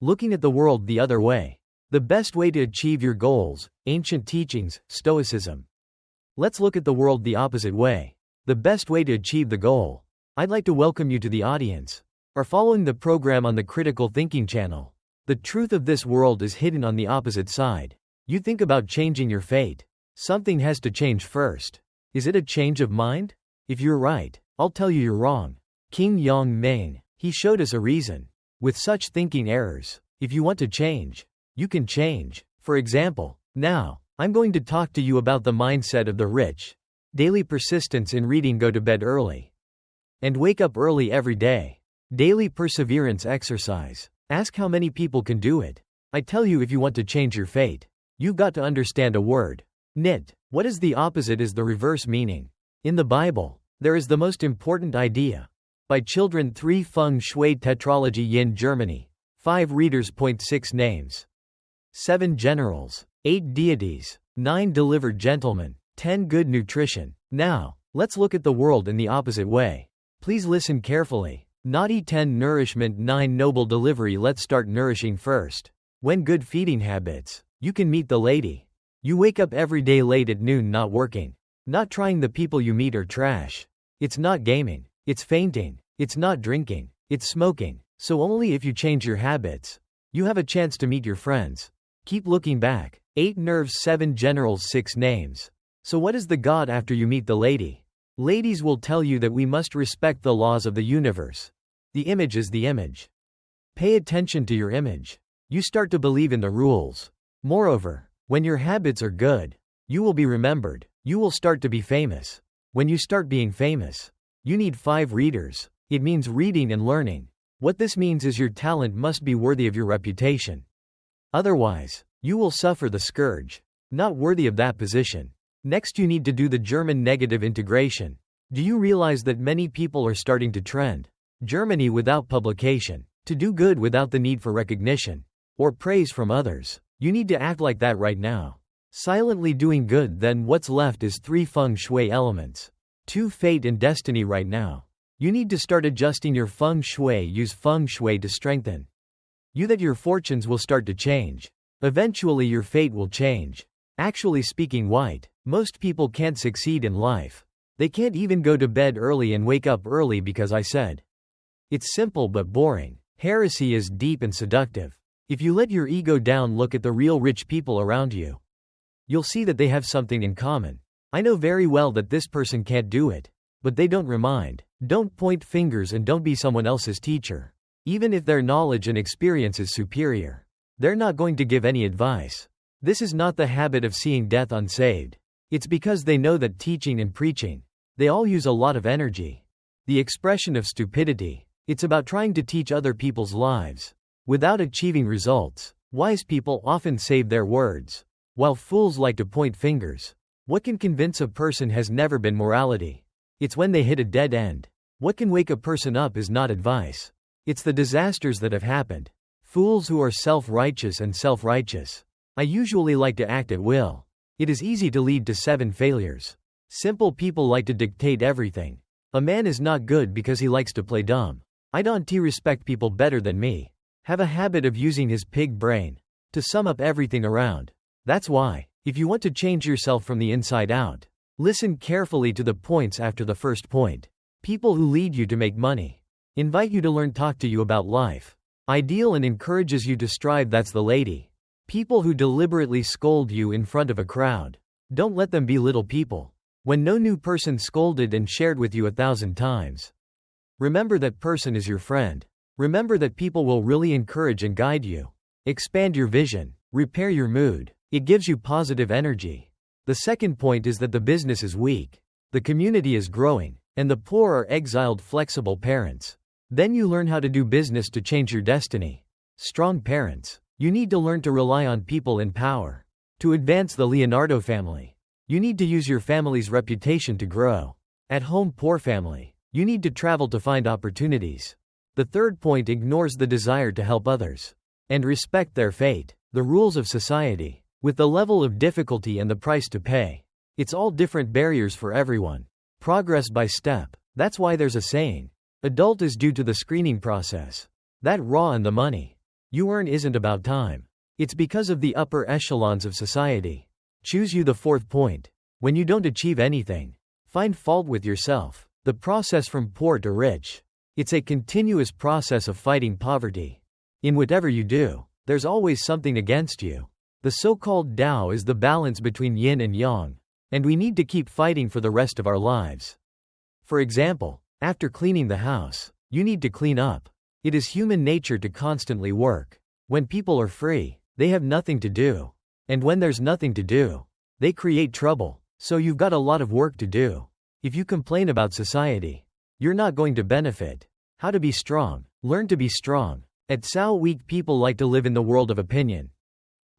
Looking at the world the other way. The best way to achieve your goals. Ancient teachings, Stoicism. Let's look at the world the opposite way. The best way to achieve the goal. I'd like to welcome you to the audience. Are following the program on the Critical Thinking channel. The truth of this world is hidden on the opposite side. You think about changing your fate. Something has to change first. Is it a change of mind? If you're right, I'll tell you you're wrong. King Yang Ming, he showed us a reason. With such thinking errors, if you want to change, you can change. For example, now, I'm going to talk to you about the mindset of the rich. Daily persistence in reading. Go to bed early and wake up early every day. Daily perseverance exercise. Ask how many people can do it. I tell you, if you want to change your fate, you've got to understand a word. Nit. What is the opposite is the reverse meaning. In the Bible, there is the most important idea. By children 3 Feng Shui Tetralogy Yin Germany. 5 readers. 6 names. 7 generals. 8 deities. 9 delivered gentlemen. 10 good nutrition. Now, let's look at the world in the opposite way. Please listen carefully. Naughty 10 nourishment 9 noble delivery. Let's start nourishing first. When good feeding habits. You can meet the lady. You wake up every day late at noon, not working. Not trying. The people you meet are trash. It's not gaming. It's fainting. It's not drinking. It's smoking. So only if you change your habits, you have a chance to meet your friends. Keep looking back. 8 nerves 7 generals 6 names. So what is the God after you meet the lady? Ladies will tell you that we must respect the laws of the universe. The image is the image. Pay attention to your image. You start to believe in the rules. Moreover, when your habits are good, you will be remembered. You will start to be famous. When you start being famous, you need 5 readers. It means reading and learning. What this means is your talent must be worthy of your reputation. Otherwise, you will suffer the scourge. Not worthy of that position. Next, you need to do the German negative integration. Do you realize that many people are starting to trend Germany without publication, to do good without the need for recognition or praise from others? You need to act like that right now. Silently doing good. Then what's left is 3 Feng Shui elements. 2 fate and destiny. Right now, you need to start adjusting your Feng Shui. Use Feng Shui to strengthen you, that your fortunes will start to change. Eventually your fate will change. Actually speaking, most people can't succeed in life. They can't even go to bed early and wake up early because I said. It's simple but boring. Heresy is deep and seductive. If you let your ego down, look at the real rich people around you. You'll see that they have something in common. I know very well that this person can't do it, but they don't remind. Don't point fingers and don't be someone else's teacher. Even if their knowledge and experience is superior, they're not going to give any advice. This is not the habit of seeing death unsaved. It's because they know that teaching and preaching, they all use a lot of energy. The expression of stupidity. It's about trying to teach other people's lives without achieving results. Wise people often save their words, while fools like to point fingers. What can convince a person has never been morality. It's when they hit a dead end. What can wake a person up is not advice. It's the disasters that have happened. Fools who are self-righteous and self-righteous. I usually like to act at will. It is easy to lead to 7 failures. Simple people like to dictate everything. A man is not good because he likes to play dumb. I don't respect people better than me. Have a habit of using his pig brain to sum up everything around. That's why, if you want to change yourself from the inside out, listen carefully to the points after the first point. People who lead you to make money, invite you to learn, talk to you about life, ideal and encourages you to strive. That's the lady. People who deliberately scold you in front of a crowd. Don't let them be little people. When no new person scolded and shared with you 1,000 times. Remember that person is your friend. Remember that people will really encourage and guide you. Expand your vision. Repair your mood. It gives you positive energy. The second point is that the business is weak. The community is growing, and the poor are exiled. Flexible parents. Then you learn how to do business to change your destiny. Strong parents. You need to learn to rely on people in power. To advance the Leonardo family, you need to use your family's reputation to grow. At home, poor family. You need to travel to find opportunities. The third point ignores the desire to help others and respect their fate. The rules of society, with the level of difficulty and the price to pay. It's all different barriers for everyone. Progress by step. That's why there's a saying. Adult is due to the screening process. That raw and the money. you earn isn't about time. It's because of the upper echelons of society. Choose you the fourth point. When you don't achieve anything, find fault with yourself. The process from poor to rich. It's a continuous process of fighting poverty. In whatever you do, there's always something against you. The so-called Tao is the balance between yin and yang, and we need to keep fighting for the rest of our lives. For example, after cleaning the house, you need to clean up. It is human nature to constantly work. When people are free, they have nothing to do. And when there's nothing to do, they create trouble. So you've got a lot of work to do. If you complain about society, you're not going to benefit. How to be strong. Learn to be strong. At Sao Week, people like to live in the world of opinion.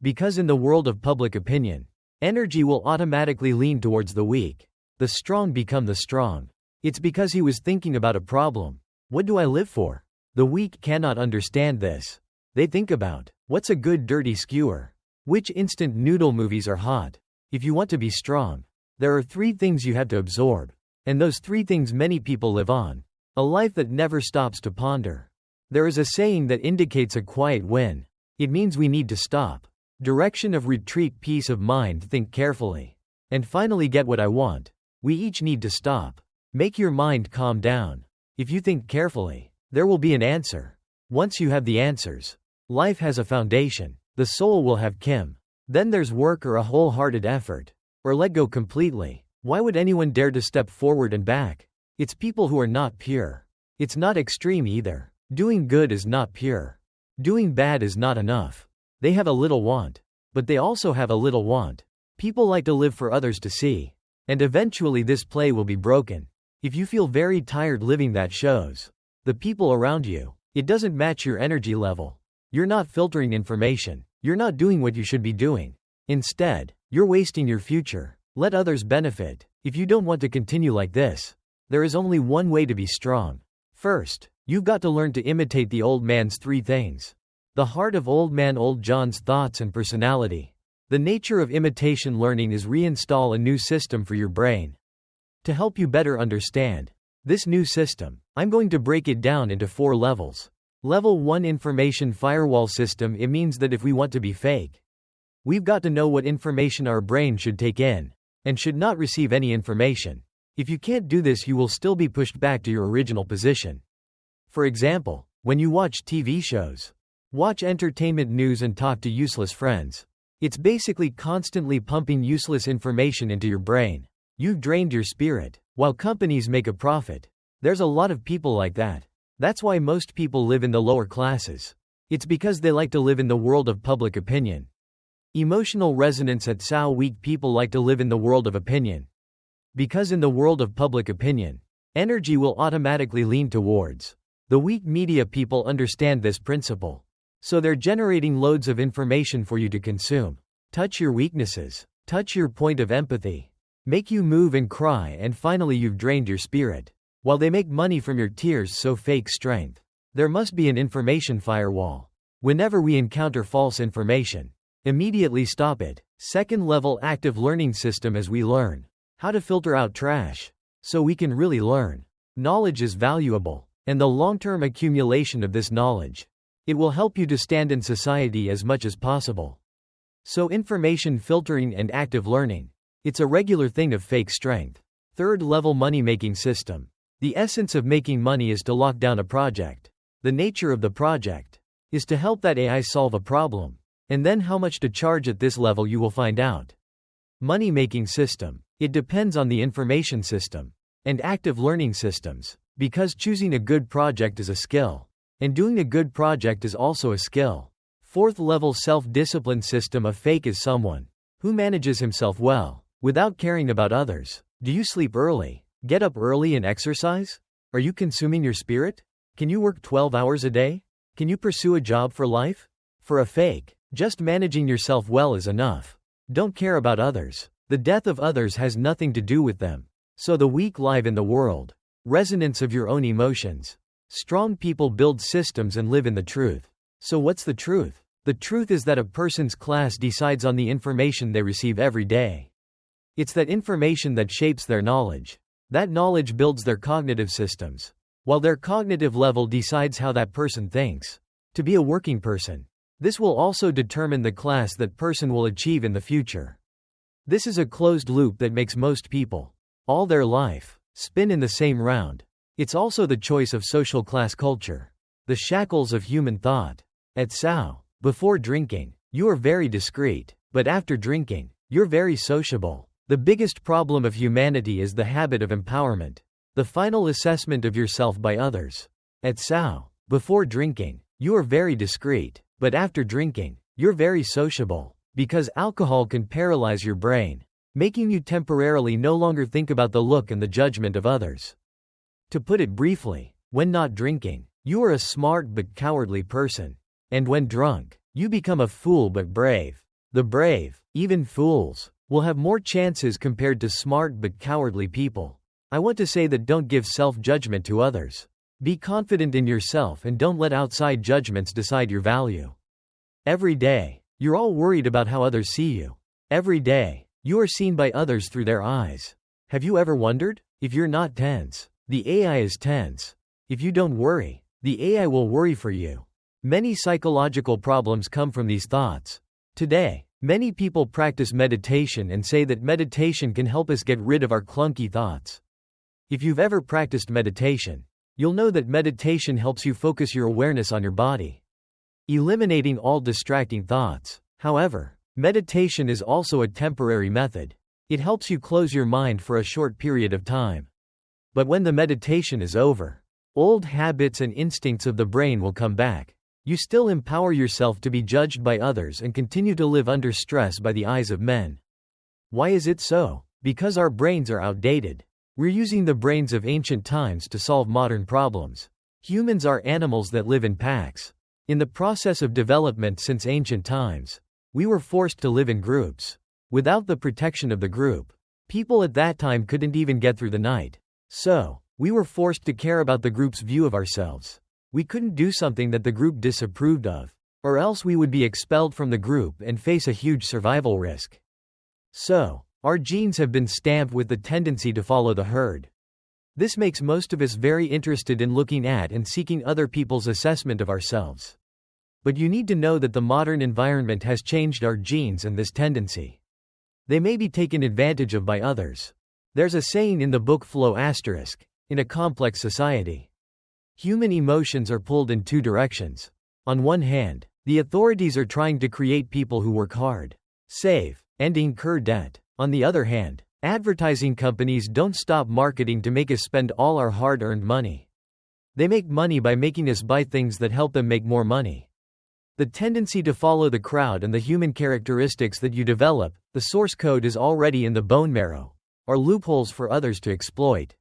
Because in the world of public opinion, energy will automatically lean towards the weak. The strong become the strong. It's because he was thinking about a problem. What do I live for? The weak cannot understand this. They think about, what's a good dirty skewer? Which instant noodle movies are hot? If you want to be strong, there are 3 things you have to absorb. And those 3 things many people live on. A life that never stops to ponder. There is a saying that indicates a quiet win. It means we need to stop. Direction of retreat, peace of mind, think carefully. And finally get what I want. We each need to stop. Make your mind calm down. If you think carefully, there will be an answer. Once you have the answers, life has a foundation. The soul will have Kim. Then there's work or a wholehearted effort. Or let go completely. Why would anyone dare to step forward and back? It's people who are not pure. It's not extreme either. Doing good is not pure. Doing bad is not enough. They have a little want. But they also have a little want. People like to live for others to see. And eventually this play will be broken. If you feel very tired living, that shows. The people around you. It doesn't match your energy level. You're not filtering information. You're not doing what you should be doing. Instead, you're wasting your future. Let others benefit. If you don't want to continue like this, there is only one way to be strong. First, you've got to learn to imitate the old man's 3 things. The heart of old man Old John's thoughts and personality. The nature of imitation learning is reinstall a new system for your brain. To help you better understand this new system, I'm going to break it down into 4 levels. Level 1, information firewall system. It means that if we want to be fake, we've got to know what information our brain should take in, and should not receive any information. If you can't do this, you will still be pushed back to your original position. For example, when you watch TV shows, watch entertainment news and talk to useless friends, it's basically constantly pumping useless information into your brain. You've drained your spirit. While companies make a profit, there's a lot of people like that. That's why most people live in the lower classes. It's because they like to live in the world of public opinion. Emotional resonance. At Sao Week, people like to live in the world of opinion. Because in the world of public opinion, energy will automatically lean towards the weak. Media people understand this principle. So they're generating loads of information for you to consume. Touch your weaknesses. Touch your point of empathy. Make you move and cry, and finally you've drained your spirit. While they make money from your tears, so fake strength. There must be an information firewall. Whenever we encounter false information, immediately stop it. Second level, active learning system. As we learn how to filter out trash, so we can really learn. Knowledge is valuable, and the long-term accumulation of this knowledge, it will help you to stand in society as much as possible. So information filtering and active learning, it's a regular thing of fake strength. Third level, money-making system. The essence of making money is to lock down a project. The nature of the project is to help that AI solve a problem. And then how much to charge at this level you will find out. Money-making system. It depends on the information system. And active learning systems. Because choosing a good project is a skill. And doing a good project is also a skill. Fourth level, self-discipline system. A fake is someone who manages himself well, without caring about others. Do you sleep early? Get up early and exercise? Are you consuming your spirit? Can you work 12 hours a day? Can you pursue a job for life? For a fake, just managing yourself well is enough. Don't care about others. The death of others has nothing to do with them. So the weak live in the world. Resonance of your own emotions. Strong people build systems and live in the truth. So what's the truth? The truth is that a person's class decides on the information they receive every day. It's that information that shapes their knowledge. That knowledge builds their cognitive systems, while their cognitive level decides how that person thinks. To be a working person. This will also determine the class that person will achieve in the future. This is a closed loop that makes most people, all their life, spin in the same round. It's also the choice of social class culture. The shackles of human thought. At Sao, before drinking, you are very discreet, but after drinking, you're very sociable. The biggest problem of humanity is the habit of empowerment. The final assessment of yourself by others. At Sao, before drinking, you are very discreet, but after drinking, you're very sociable. Because alcohol can paralyze your brain, making you temporarily no longer think about the look and the judgment of others. To put it briefly, when not drinking, you are a smart but cowardly person. And when drunk, you become a fool but brave. The brave, even fools, will have more chances compared to smart but cowardly people. I want to say that don't give self-judgment to others. Be confident in yourself and don't let outside judgments decide your value. Every day, you're all worried about how others see you. Every day, you are seen by others through their eyes. Have you ever wondered? If you're not tense, the AI is tense. If you don't worry, the AI will worry for you. Many psychological problems come from these thoughts. Today, many people practice meditation and say that meditation can help us get rid of our clunky thoughts. If you've ever practiced meditation, you'll know that meditation helps you focus your awareness on your body, eliminating all distracting thoughts. However, meditation is also a temporary method. It helps you close your mind for a short period of time. But when the meditation is over, old habits and instincts of the brain will come back. You still empower yourself to be judged by others and continue to live under stress by the eyes of men. Why is it so? Because our brains are outdated. We're using the brains of ancient times to solve modern problems. Humans are animals that live in packs. In the process of development since ancient times, we were forced to live in groups. Without the protection of the group, people at that time couldn't even get through the night. So, we were forced to care about the group's view of ourselves. We couldn't do something that the group disapproved of, or else we would be expelled from the group and face a huge survival risk. So, our genes have been stamped with the tendency to follow the herd. This makes most of us very interested in looking at and seeking other people's assessment of ourselves. But you need to know that the modern environment has changed our genes and this tendency. They may be taken advantage of by others. There's a saying in the book Flow***, in a complex society, human emotions are pulled in two directions. On one hand, the authorities are trying to create people who work hard, save, and incur debt. On the other hand, advertising companies don't stop marketing to make us spend all our hard-earned money. They make money by making us buy things that help them make more money. The tendency to follow the crowd and the human characteristics that you develop, the source code is already in the bone marrow, are loopholes for others to exploit.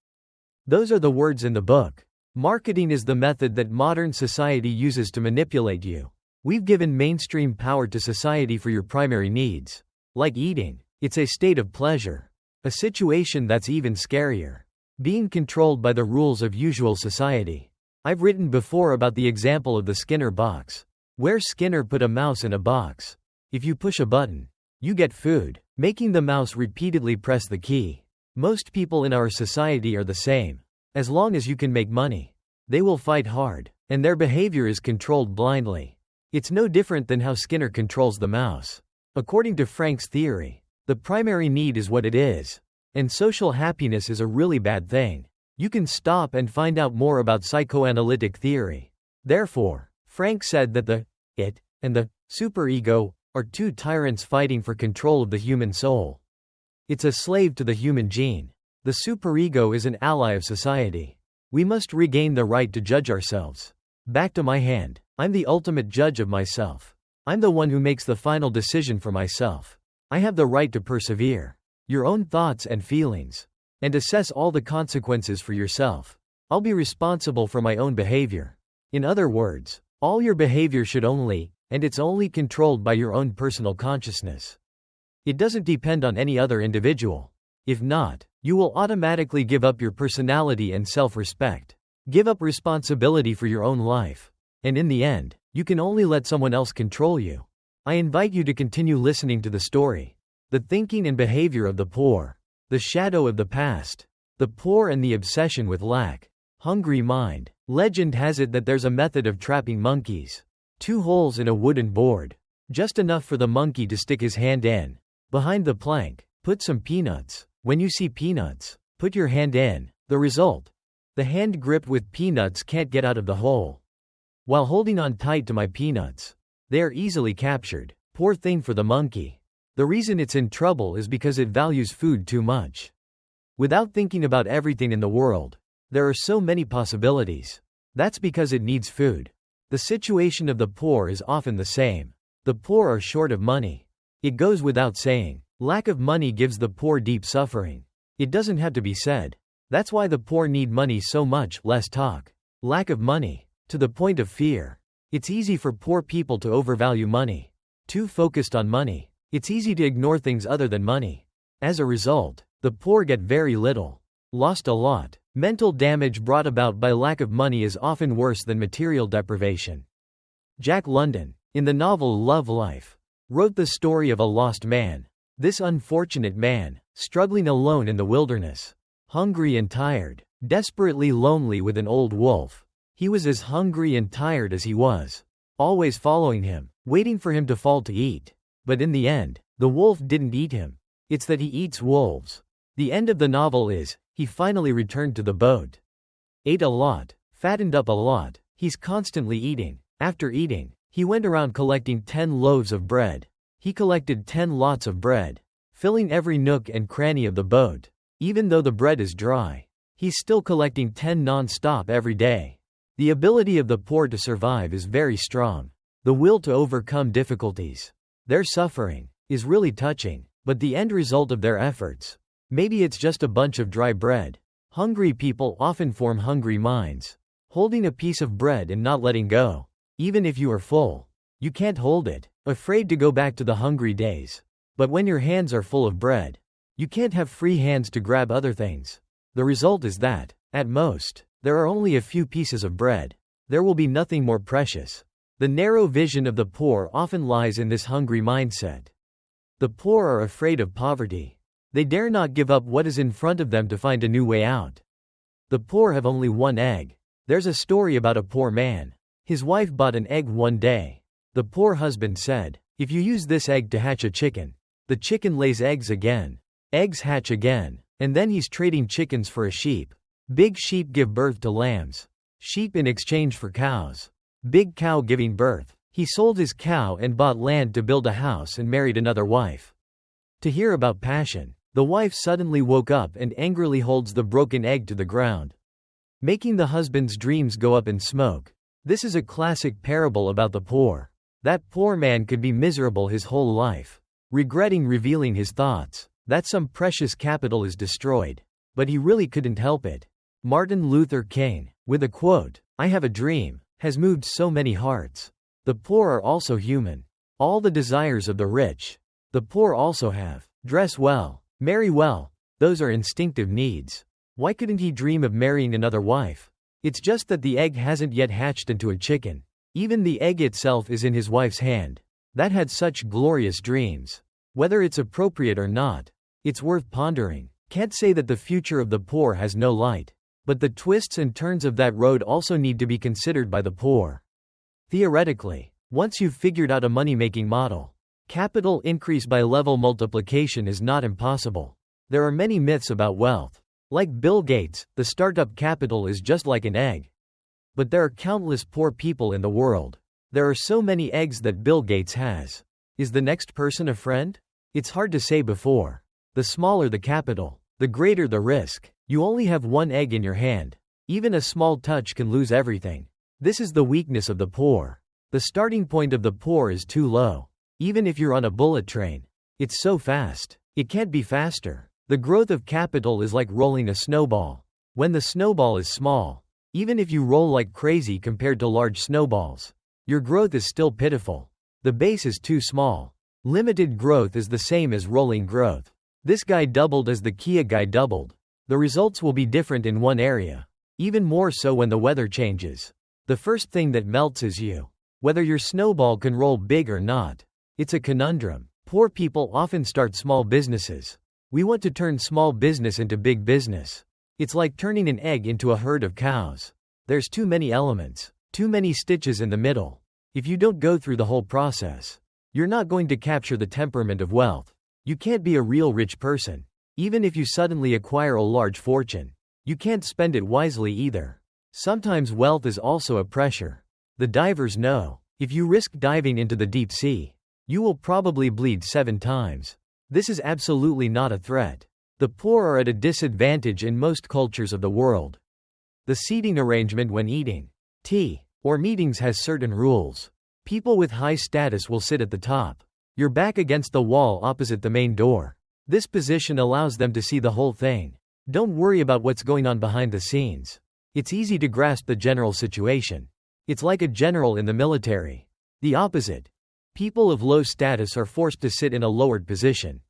Those are the words in the book. Marketing is the method that modern society uses to manipulate you. We've given mainstream power to society for your primary needs. Like eating, it's a state of pleasure. A situation that's even scarier. Being controlled by the rules of usual society. I've written before about the example of the Skinner box, where Skinner put a mouse in a box. If you push a button, you get food, making the mouse repeatedly press the key. Most people in our society are the same. As long as you can make money, they will fight hard, and their behavior is controlled blindly. It's no different than how Skinner controls the mouse. According to Frank's theory, the primary need is what it is, and social happiness is a really bad thing. You can stop and find out more about psychoanalytic theory. Therefore, Frank said that the it and the superego are two tyrants fighting for control of the human soul. It's a slave to the human gene. The superego is an ally of society. We must regain the right to judge ourselves. Back to my hand. I'm the ultimate judge of myself. I'm the one who makes the final decision for myself. I have the right to persevere your own thoughts and feelings, and assess all the consequences for yourself. I'll be responsible for my own behavior. In other words, all your behavior should only, and it's only controlled by your own personal consciousness. It doesn't depend on any other individual. If not, you will automatically give up your personality and self-respect. Give up responsibility for your own life. And in the end, you can only let someone else control you. I invite you to continue listening to the story. The Thinking and Behavior of the Poor. The Shadow of the Past. The Poor and the Obsession with Lack. Hungry Mind. Legend has it that there's a method of trapping monkeys. 2 holes in a wooden board. Just enough for the monkey to stick his hand in. Behind the plank, put some peanuts. When you see peanuts, put your hand in. The result: the hand gripped with peanuts can't get out of the hole. While holding on tight to my peanuts, they are easily captured. Poor thing for the monkey. The reason it's in trouble is because it values food too much. Without thinking about everything in the world, there are so many possibilities. That's because it needs food. The situation of the poor is often the same. The poor are short of money. It goes without saying. Lack of money gives the poor deep suffering. It doesn't have to be said. That's why the poor need money so much. Less talk. Lack of money. To the point of fear. It's easy for poor people to overvalue money. Too focused on money. It's easy to ignore things other than money. As a result, the poor get very little. Lost a lot. Mental damage brought about by lack of money is often worse than material deprivation. Jack London, in the novel Love Life, wrote the story of a lost man. This unfortunate man, struggling alone in the wilderness, hungry and tired, desperately lonely with an old wolf. He was as hungry and tired as he was, always following him, waiting for him to fall to eat. But in the end, the wolf didn't eat him. It's that he eats wolves. The end of the novel is, he finally returned to the boat. Ate a lot, fattened up a lot, he's constantly eating. After eating, he went around collecting 10 loaves of bread. He collected 10 lots of bread, filling every nook and cranny of the boat. Even though the bread is dry, he's still collecting 10 non-stop every day. The ability of the poor to survive is very strong. The will to overcome difficulties. Their suffering is really touching, but the end result of their efforts, maybe it's just a bunch of dry bread. Hungry people often form hungry minds. Holding a piece of bread and not letting go. Even if you are full, you can't hold it. Afraid to go back to the hungry days. But when your hands are full of bread, you can't have free hands to grab other things. The result is that, at most, there are only a few pieces of bread. There will be nothing more precious. The narrow vision of the poor often lies in this hungry mindset. The poor are afraid of poverty. They dare not give up what is in front of them to find a new way out. The poor have only one egg. There's a story about a poor man. His wife bought an egg one day. The poor husband said, "If you use this egg to hatch a chicken, the chicken lays eggs again. Eggs hatch again, and then he's trading chickens for a sheep. Big sheep give birth to lambs. Sheep in exchange for cows. Big cow giving birth. He sold his cow and bought land to build a house and married another wife." To hear about passion, the wife suddenly woke up and angrily holds the broken egg to the ground, making the husband's dreams go up in smoke. This is a classic parable about the poor. That poor man could be miserable his whole life, regretting revealing his thoughts, that some precious capital is destroyed. But he really couldn't help it. Martin Luther King, with a quote, "I have a dream," has moved so many hearts. The poor are also human. All the desires of the rich, the poor also have. Dress well, marry well, those are instinctive needs. Why couldn't he dream of marrying another wife? It's just that the egg hasn't yet hatched into a chicken. Even the egg itself is in his wife's hand. That had such glorious dreams. Whether it's appropriate or not, it's worth pondering. Can't say that the future of the poor has no light. But the twists and turns of that road also need to be considered by the poor. Theoretically, once you've figured out a money-making model, capital increase by level multiplication is not impossible. There are many myths about wealth. Like Bill Gates, the startup capital is just like an egg. But there are countless poor people in the world. There are so many eggs that Bill Gates has. Is the next person a friend? It's hard to say before. The smaller the capital, the greater the risk. You only have one egg in your hand. Even a small touch can lose everything. This is the weakness of the poor. The starting point of the poor is too low. Even if you're on a bullet train, it's so fast. It can't be faster. The growth of capital is like rolling a snowball. When the snowball is small, even if you roll like crazy compared to large snowballs, your growth is still pitiful. The base is too small. Limited growth is the same as rolling growth. This guy doubled as the Kia guy doubled. The results will be different in one area. Even more so when the weather changes. The first thing that melts is you. Whether your snowball can roll big or not. It's a conundrum. Poor people often start small businesses. We want to turn small business into big business. It's like turning an egg into a herd of cows. There's too many elements, too many stitches in the middle. If you don't go through the whole process, you're not going to capture the temperament of wealth. You can't be a real rich person. Even if you suddenly acquire a large fortune, you can't spend it wisely either. Sometimes wealth is also a pressure. The divers know, if you risk diving into the deep sea, you will probably bleed 7 times. This is absolutely not a threat. The poor are at a disadvantage in most cultures of the world. The seating arrangement when eating tea or meetings has certain rules. People with high status will sit at the top. Your back against the wall opposite the main door. This position allows them to see the whole thing. Don't worry about what's going on behind the scenes. It's easy to grasp the general situation. It's like a general in the military. The opposite. People of low status are forced to sit in a lowered position,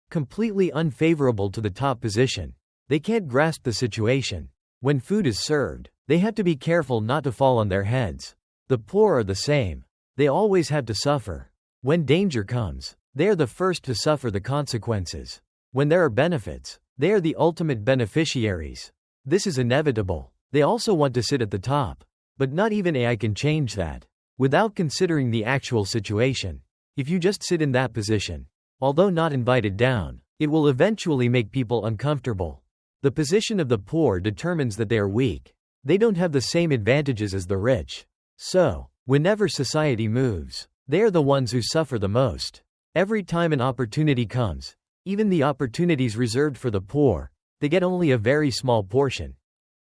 completely unfavorable to the top position. They can't grasp the situation. When food is served, they have to be careful not to fall on their heads. The poor are the same. They always have to suffer. When danger comes, they are the first to suffer the consequences. When there are benefits, they are the ultimate beneficiaries. This is inevitable. They also want to sit at the top. But not even AI can change that. Without considering the actual situation. If you just sit in that position, although not invited down, it will eventually make people uncomfortable. The position of the poor determines that they are weak. They don't have the same advantages as the rich. So, whenever society moves, they are the ones who suffer the most. Every time an opportunity comes, even the opportunities reserved for the poor, they get only a very small portion.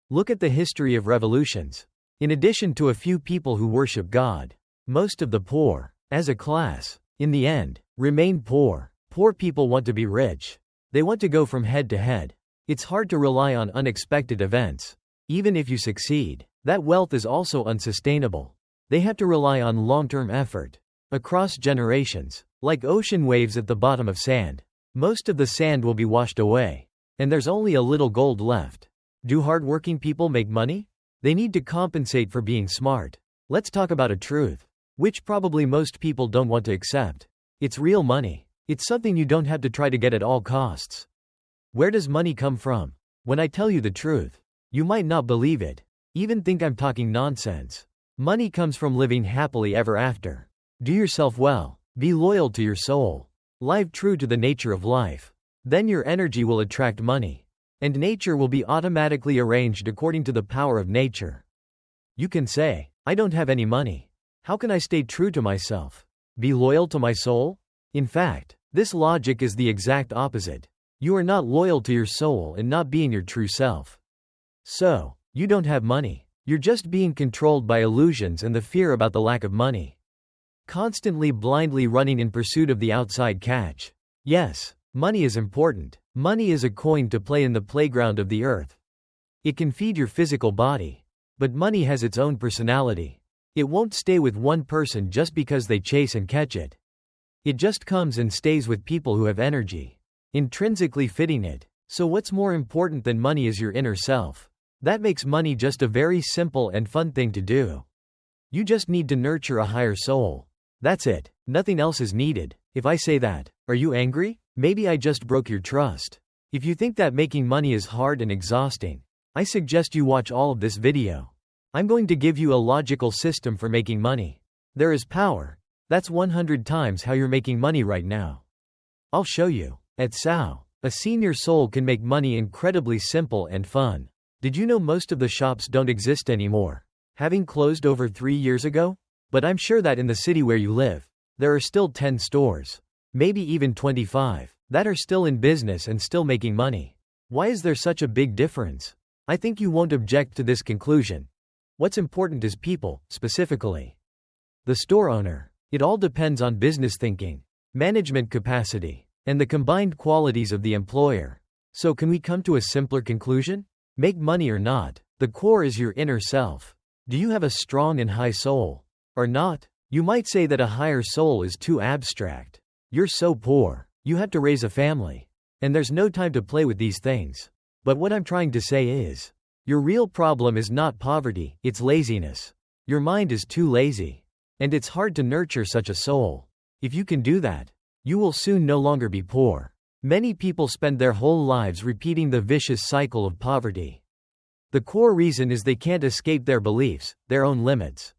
Look at the history of revolutions. In addition to a few people who worship God, most of the poor, as a class, in the end, remain poor. Poor people want to be rich. They want to go from head to head. It's hard to rely on unexpected events. Even if you succeed, that wealth is also unsustainable. They have to rely on long-term effort. Across generations, like ocean waves at the bottom of sand, most of the sand will be washed away, and there's only a little gold left. Do hardworking people make money? They need to compensate for being smart. Let's talk about a truth, which probably most people don't want to accept. It's real money. It's something you don't have to try to get at all costs. Where does money come from? When I tell you the truth, you might not believe it, even think I'm talking nonsense. Money comes from living happily ever after. Do yourself well. Be loyal to your soul. Live true to the nature of life. Then your energy will attract money. And nature will be automatically arranged according to the power of nature. You can say, I don't have any money. How can I stay true to myself? Be loyal to my soul? In fact, this logic is the exact opposite. You are not loyal to your soul and not being your true self. So, you don't have money. You're just being controlled by illusions and the fear about the lack of money. Constantly blindly running in pursuit of the outside catch. Yes, money is important. Money is a coin to play in the playground of the earth. It can feed your physical body. But money has its own personality. It won't stay with one person just because they chase and catch it. It just comes and stays with people who have energy, intrinsically fitting it. So what's more important than money is your inner self. That makes money just a very simple and fun thing to do. You just need to nurture a higher soul. That's it. Nothing else is needed. If I say that, are you angry? Maybe I just broke your trust. If you think that making money is hard and exhausting, I suggest you watch all of this video. I'm going to give you a logical system for making money. There is power. That's 100 times how you're making money right now. I'll show you. At Sao, a senior soul can make money incredibly simple and fun. Did you know most of the shops don't exist anymore, having closed over 3 years ago? But I'm sure that in the city where you live, there are still 10 stores, maybe even 25, that are still in business and still making money. Why is there such a big difference? I think you won't object to this conclusion. What's important is people, specifically the store owner. It all depends on business thinking, management capacity, and the combined qualities of the employer. So can we come to a simpler conclusion? Make money or not, the core is your inner self. Do you have a strong and high soul? Or not? You might say that a higher soul is too abstract. You're so poor, you have to raise a family. And there's no time to play with these things. But what I'm trying to say is, your real problem is not poverty, it's laziness. Your mind is too lazy. And it's hard to nurture such a soul. If you can do that, you will soon no longer be poor. Many people spend their whole lives repeating the vicious cycle of poverty. The core reason is they can't escape their beliefs, their own limits.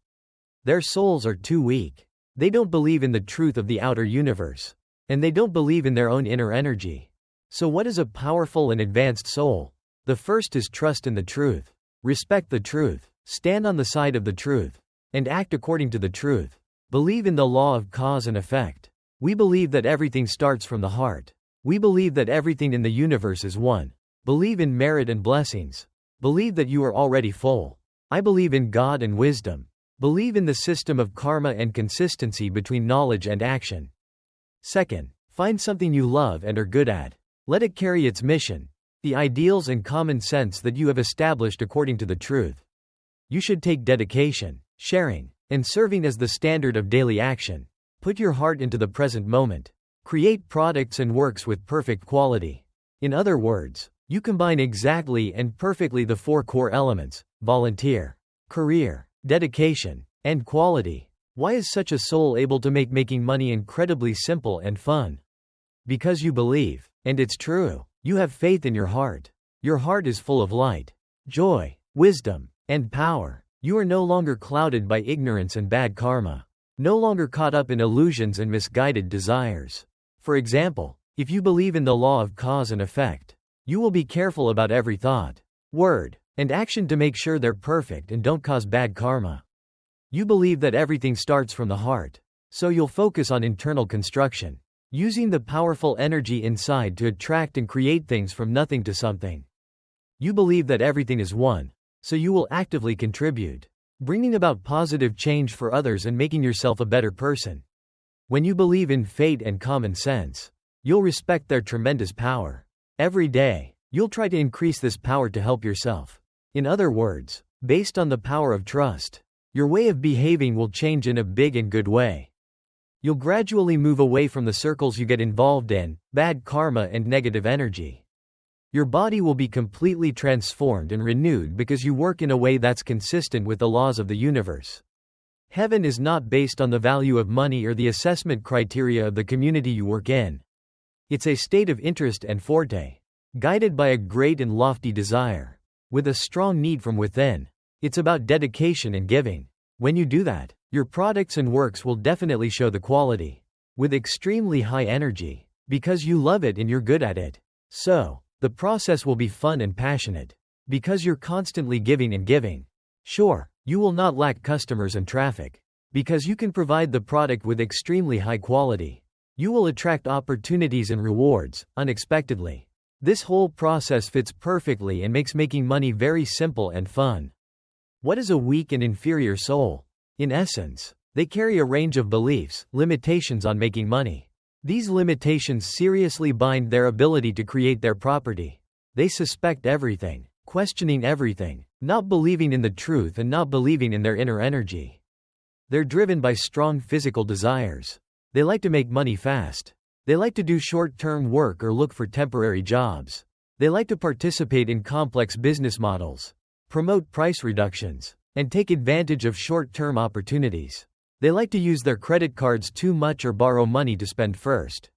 Their souls are too weak. They don't believe in the truth of the outer universe. And they don't believe in their own inner energy. So what is a powerful and advanced soul? The first is trust in the truth. Respect the truth. Stand on the side of the truth. And act according to the truth. Believe in the law of cause and effect. We believe that everything starts from the heart. We believe that everything in the universe is one. Believe in merit and blessings. Believe that you are already full. I believe in God and wisdom. Believe in the system of karma and consistency between knowledge and action. Second, find something you love and are good at. Let it carry its mission. The ideals and common sense that you have established according to the truth. You should take dedication, sharing, and serving as the standard of daily action. Put your heart into the present moment. Create products and works with perfect quality. In other words, you combine exactly and perfectly the four core elements: volunteer, career, dedication, and quality. Why is such a soul able to make making money incredibly simple and fun? Because you believe, and it's true. You have faith in your heart. Your heart is full of light, joy, wisdom, and power. You are no longer clouded by ignorance and bad karma. No longer caught up in illusions and misguided desires. For example, if you believe in the law of cause and effect, you will be careful about every thought, word, and action to make sure they're perfect and don't cause bad karma. You believe that everything starts from the heart, so you'll focus on internal construction, using the powerful energy inside to attract and create things from nothing to something. You believe that everything is one, so you will actively contribute, bringing about positive change for others and making yourself a better person. When you believe in fate and common sense, you'll respect their tremendous power. Every day, you'll try to increase this power to help yourself. In other words, based on the power of trust, your way of behaving will change in a big and good way. You'll gradually move away from the circles you get involved in, bad karma and negative energy. Your body will be completely transformed and renewed because you work in a way that's consistent with the laws of the universe. Heaven is not based on the value of money or the assessment criteria of the community you work in. It's a state of interest and forte, guided by a great and lofty desire, with a strong need from within. It's about dedication and giving. When you do that, your products and works will definitely show the quality, with extremely high energy, because you love it and you're good at it. So, the process will be fun and passionate, because you're constantly giving and giving. Sure, you will not lack customers and traffic, because you can provide the product with extremely high quality. You will attract opportunities and rewards, unexpectedly. This whole process fits perfectly and makes making money very simple and fun. What is a weak and inferior soul? In essence, they carry a range of beliefs, limitations on making money. These limitations seriously bind their ability to create their property. They suspect everything, questioning everything, not believing in the truth and not believing in their inner energy. They're driven by strong physical desires. They like to make money fast. They like to do short-term work or look for temporary jobs. They like to participate in complex business models, promote price reductions, and take advantage of short-term opportunities. They like to use their credit cards too much or borrow money to spend first.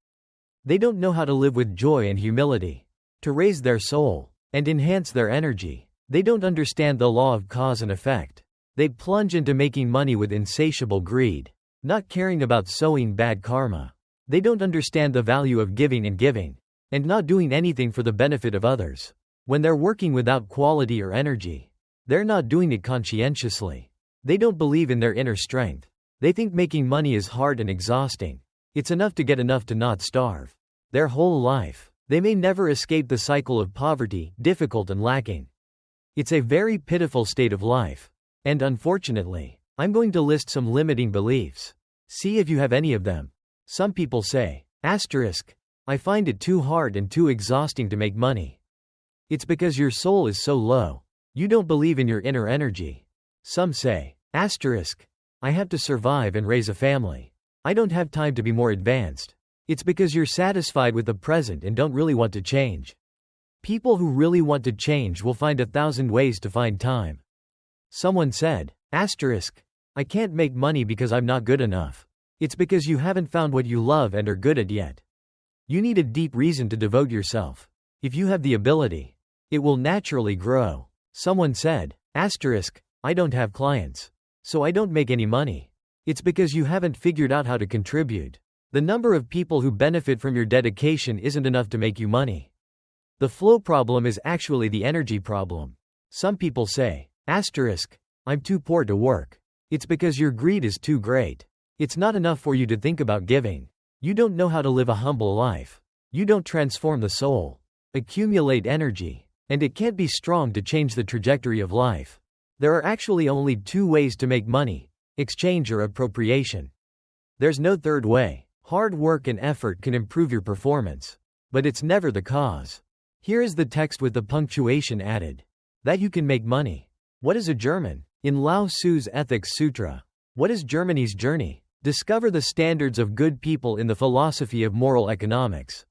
They don't know how to live with joy and humility, to raise their soul, and enhance their energy. They don't understand the law of cause and effect. They plunge into making money with insatiable greed, not caring about sowing bad karma. They don't understand the value of giving and not doing anything for the benefit of others. When they're working without quality or energy, they're not doing it conscientiously. They don't believe in their inner strength. They think making money is hard and exhausting. It's enough to get enough to not starve. Their whole life, they may never escape the cycle of poverty, difficult and lacking. It's a very pitiful state of life. And unfortunately, I'm going to list some limiting beliefs. See if you have any of them. Some people say, I find it too hard and too exhausting to make money. It's because your soul is so low. You don't believe in your inner energy. Some say, I have to survive and raise a family. I don't have time to be more advanced. It's because you're satisfied with the present and don't really want to change. People who really want to change will find 1,000 ways to find time. Someone said, I can't make money because I'm not good enough. It's because you haven't found what you love and are good at yet. You need a deep reason to devote yourself. If you have the ability, it will naturally grow. Someone said, I don't have clients. So I don't make any money. It's because you haven't figured out how to contribute. The number of people who benefit from your dedication isn't enough to make you money. The flow problem is actually the energy problem. Some people say, I'm too poor to work. It's because your greed is too great. It's not enough for you to think about giving. You don't know how to live a humble life. You don't transform the soul. Accumulate energy. And it can't be strong to change the trajectory of life. There are actually only two ways to make money: exchange or appropriation. There's no third way. Hard work and effort can improve your performance. But it's never the cause. Here is the text with the punctuation added. That you can make money. What is a German? In Lao Tzu's Ethics Sutra. What is Germany's journey? Discover the standards of good people in the philosophy of moral economics.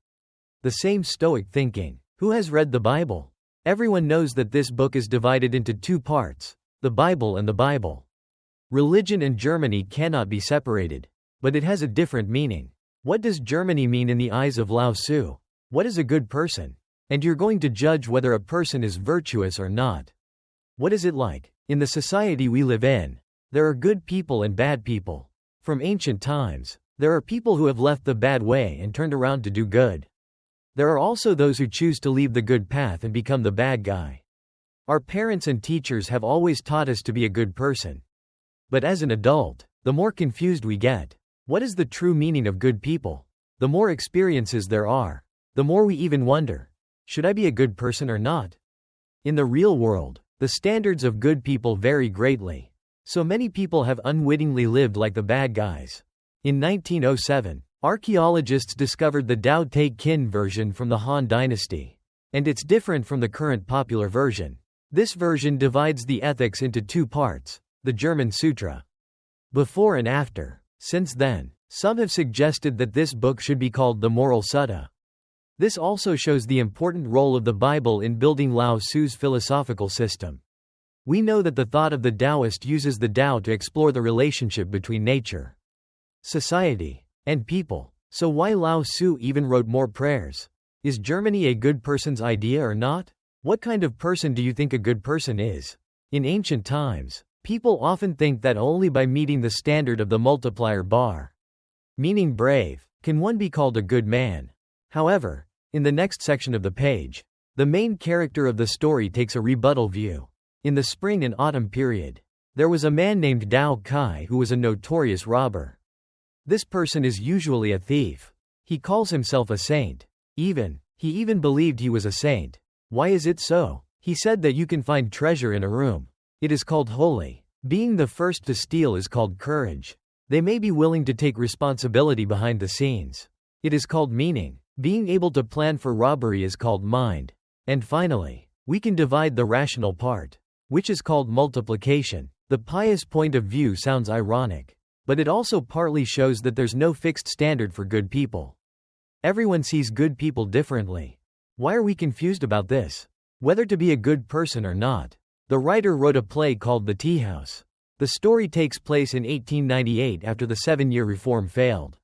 The same Stoic thinking. Who has read the Bible? Everyone knows that this book is divided into two parts, the Bible and the Bible. Religion and Germany cannot be separated. But it has a different meaning. What does Germany mean in the eyes of Lao Tzu? What is a good person? And you're going to judge whether a person is virtuous or not. What is it like? In the society we live in, there are good people and bad people. From ancient times, there are people who have left the bad way and turned around to do good. There are also those who choose to leave the good path and become the bad guy. Our parents and teachers have always taught us to be a good person. But as an adult, the more confused we get. What is the true meaning of good people? The more experiences there are, the more we even wonder, should I be a good person or not? In the real world, the standards of good people vary greatly. So many people have unwittingly lived like the bad guys. In 1907, archaeologists discovered the Tao Te Kin version from the Han Dynasty. And it's different from the current popular version. This version divides the ethics into two parts, the German Sutra. Before and after. Since then, some have suggested that this book should be called the Moral Sutta. This also shows the important role of the Bible in building Lao Tzu's philosophical system. We know that the thought of the Taoist uses the Tao to explore the relationship between nature, society, and people. So why Lao Tzu even wrote more prayers? Is Germany a good person's idea or not? What kind of person do you think a good person is? In ancient times, people often think that only by meeting the standard of the multiplier bar, meaning brave, can one be called a good man. However, in the next section of the page, the main character of the story takes a rebuttal view. In the spring and autumn period, there was a man named Dao Kai who was a notorious robber. This person is usually a thief. He calls himself a saint. He even believed he was a saint. Why is it so? He said that you can find treasure in a room. It is called holy. Being the first to steal is called courage. They may be willing to take responsibility behind the scenes. It is called meaning. Being able to plan for robbery is called mind. And finally, we can divide the rational part, which is called multiplication. The pious point of view sounds ironic, but it also partly shows that there's no fixed standard for good people. Everyone sees good people differently. Why are we confused about this? Whether to be a good person or not. The writer wrote a play called The Tea House. The story takes place in 1898 after the 7-year reform failed.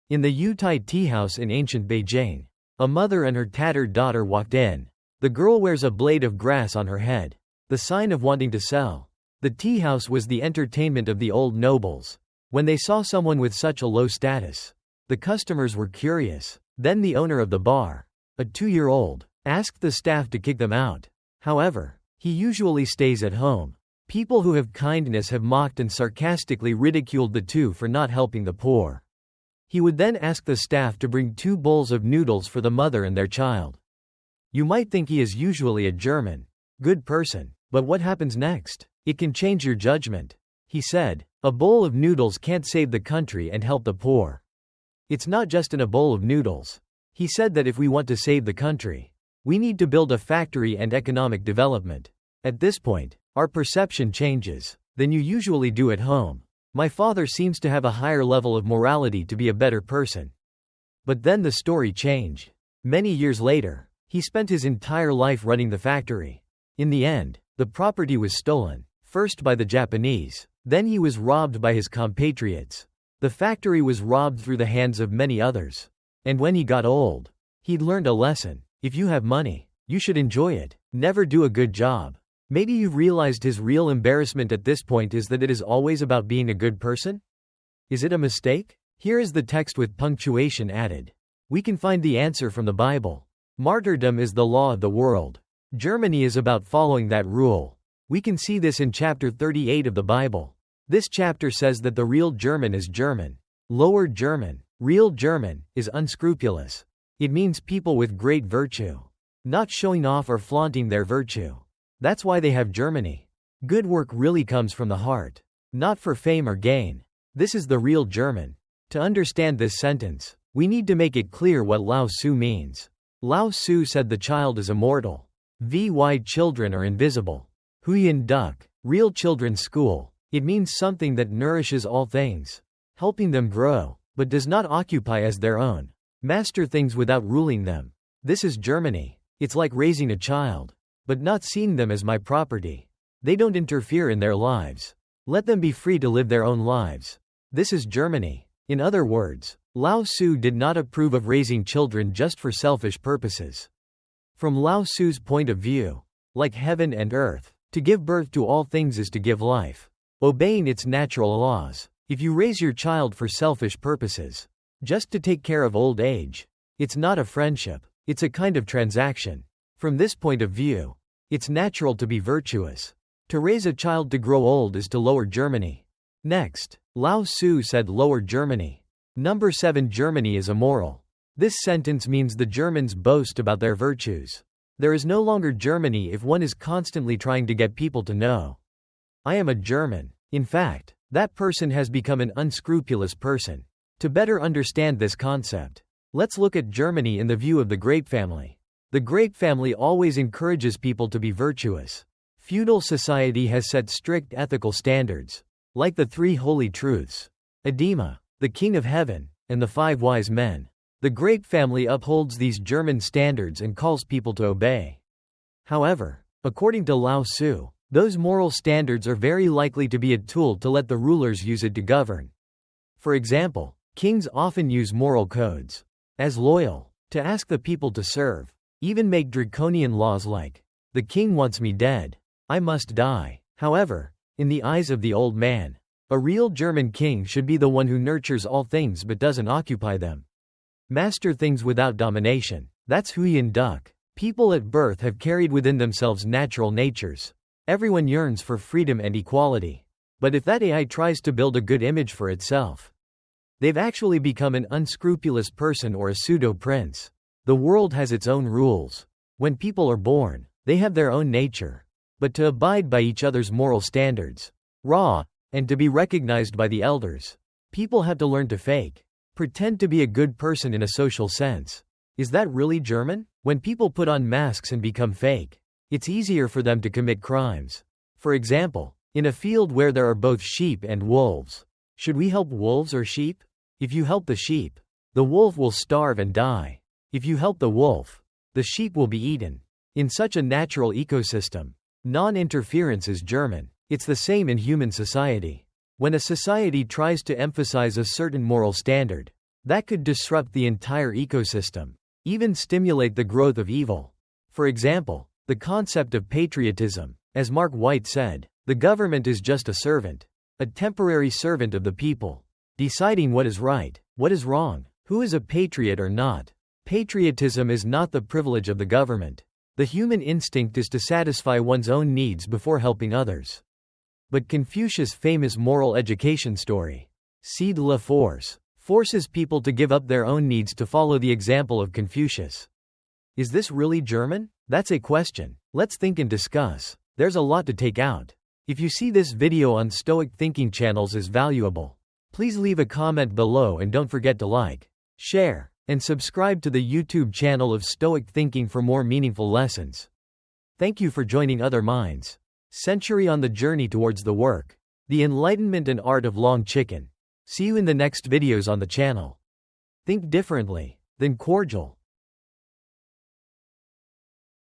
In the Yutai tea house in ancient Beijing, a mother and her tattered daughter walked in. The girl wears a blade of grass on her head, the sign of wanting to sell. The tea house was the entertainment of the old nobles. When they saw someone with such a low status, the customers were curious. Then the owner of the bar, a 2-year-old, asked the staff to kick them out. However, he usually stays at home. People who have kindness have mocked and sarcastically ridiculed the two for not helping the poor. He would then ask the staff to bring 2 bowls of noodles for the mother and their child. You might think he is usually a German, good person, but what happens next? It can change your judgment. He said, a bowl of noodles can't save the country and help the poor. It's not just in a bowl of noodles. He said that if we want to save the country, we need to build a factory and economic development. At this point, our perception changes than you usually do at home. My father seems to have a higher level of morality to be a better person. But then the story changed. Many years later, he spent his entire life running the factory. In the end, the property was stolen, first by the Japanese, then he was robbed by his compatriots. The factory was robbed through the hands of many others. And when he got old, he'd learned a lesson. If you have money, you should enjoy it. Never do a good job. Maybe you've realized his real embarrassment at this point is that it is always about being a good person? Is it a mistake? Here is the text with punctuation added. We can find the answer from the Bible. Martyrdom is the law of the world. Germany is about following that rule. We can see this in chapter 38 of the Bible. This chapter says that the real German is German. Lower German, real German, is unscrupulous. It means people with great virtue. Not showing off or flaunting their virtue. That's why they have Germany. Good work really comes from the heart. Not for fame or gain. This is the real German. To understand this sentence, we need to make it clear what Lao Tzu means. Lao Tzu said the child is immortal. Vy children are invisible. Huyan Duk, real children's school. It means something that nourishes all things, helping them grow, but does not occupy as their own. Master things without ruling them. This is Germany. It's like raising a child, but not seeing them as my property. They don't interfere in their lives. Let them be free to live their own lives. This is Germany. In other words, Lao Tzu did not approve of raising children just for selfish purposes. From Lao Tzu's point of view, like heaven and earth, to give birth to all things is to give life, obeying its natural laws. If you raise your child for selfish purposes, just to take care of old age, it's not a friendship, it's a kind of transaction. From this point of view, it's natural to be virtuous. To raise a child to grow old is to lower Germany. Next, Lao Tzu said lower Germany. Number 7. Germany is immoral. This sentence means the Germans boast about their virtues. There is no longer Germany if one is constantly trying to get people to know, I am a German. In fact, that person has become an unscrupulous person. To better understand this concept, let's look at Germany in the view of the Grape family. The Grape family always encourages people to be virtuous. Feudal society has set strict ethical standards, like the 3 holy truths, Edema, the King of Heaven, and the 5 wise men. The Grape family upholds these German standards and calls people to obey. However, according to Lao Tzu, those moral standards are very likely to be a tool to let the rulers use it to govern. For example, kings often use moral codes as loyal to ask the people to serve, even make draconian laws like, the king wants me dead, I must die. However, in the eyes of the old man, a real German king should be the one who nurtures all things but doesn't occupy them. Master things without domination. That's Huyan Duk. People at birth have carried within themselves natural natures. Everyone yearns for freedom and equality. But if that AI tries to build a good image for itself, they've actually become an unscrupulous person or a pseudo-prince. The world has its own rules. When people are born, they have their own nature. But to abide by each other's moral standards, and to be recognized by the elders, people have to learn to pretend to be a good person in a social sense. Is that really German? When people put on masks and become fake, it's easier for them to commit crimes. For example, in a field where there are both sheep and wolves, should we help wolves or sheep? If you help the sheep, the wolf will starve and die. If you help the wolf, the sheep will be eaten. In such a natural ecosystem, non-interference is German. It's the same in human society. When a society tries to emphasize a certain moral standard, that could disrupt the entire ecosystem, even stimulate the growth of evil. For example, the concept of patriotism. As Mark White said, the government is just a servant, a temporary servant of the people, deciding what is right, what is wrong, who is a patriot or not. Patriotism is not the privilege of the government. The human instinct is to satisfy one's own needs before helping others. But Confucius' famous moral education story, Cede la Force, forces people to give up their own needs to follow the example of Confucius. Is this really German? That's a question. Let's think and discuss. There's a lot to take out. If you see this video on Stoic Thinking channels as valuable, please leave a comment below and don't forget to like, share, and subscribe to the YouTube channel of Stoic Thinking for more meaningful lessons. Thank you for joining Other Minds. Century on the journey towards the work, the enlightenment and art of long chicken. See you in the next videos on the channel. Think differently, then cordial.